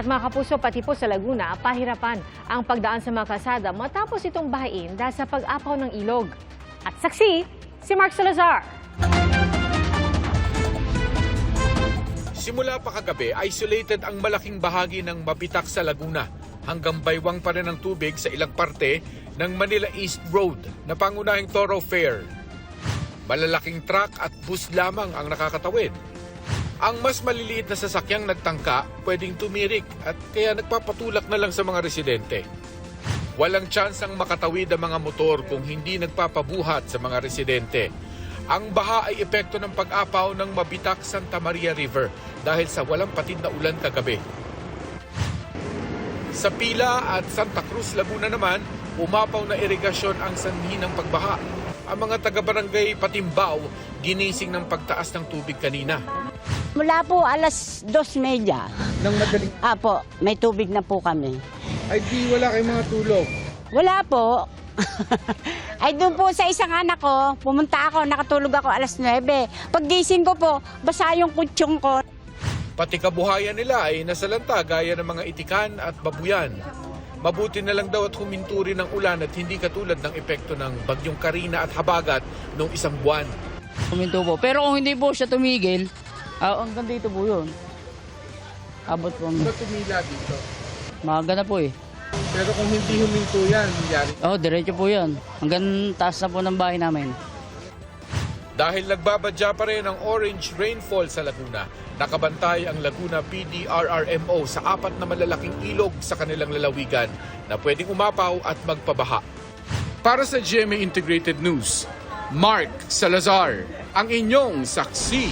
At mga kapuso, pati po sa Laguna, pahirapan ang pagdaan sa mga kalsada matapos itong bahain dahil sa pag-apaw ng ilog. At saksi, si Mark Salazar. Simula pa kagabi, isolated ang malaking bahagi ng Mabitak sa Laguna. Hanggang baywang pa rin ang tubig sa ilang parte ng Manila East Road na pangunahing thoroughfare. Malalaking truck at bus lamang ang nakakatawid. Ang mas maliliit na sasakyang nagtangka pwedeng tumirik at kaya nagpapatulak na lang sa mga residente. Walang tsansang makatawid ang mga motor kung hindi nagpapabuhat sa mga residente. Ang baha ay epekto ng pag-apaw ng Mabitak Santa Maria River dahil sa walang patid na ulan kagabi. Sa Pila at Santa Cruz, Laguna naman, umapaw na irigasyon ang sanhi ng pagbaha. Ang mga taga-barangay Patimbao ginising ng pagtaas ng tubig kanina. Mula po alas 2:30. Nang madaling... Apo, may tubig na po kami. Ay di wala kayong mga tulog. Wala po. Ay doon po sa isang anak ko, pumunta ako, nakatulog ako alas 9. Paggising ko po, basa yung kutsyon ko. Pati kabuhayan nila ay nasalanta gaya ng mga itikan at babuyan. Mabuti na lang daw at huminto rin ng ulan at hindi katulad ng epekto ng bagyong Karina at Habagat noong isang buwan. Huminto po. Pero kung hindi po siya tumigil, hanggang dito po yun. Abot po. Ba't tumila dito? Maaga na po eh. Pero kung hindi huminto yan, nangyari. Diretso po yan. Hanggang taas na po ng bahay namin. Dahil nagbabadya pa rin ang orange rainfall sa Laguna, nakabantay ang Laguna PDRRMO sa 4 na malalaking ilog sa kanilang lalawigan na pwedeng umapaw at magpabaha. Para sa GMA Integrated News, Mark Salazar, ang inyong saksi.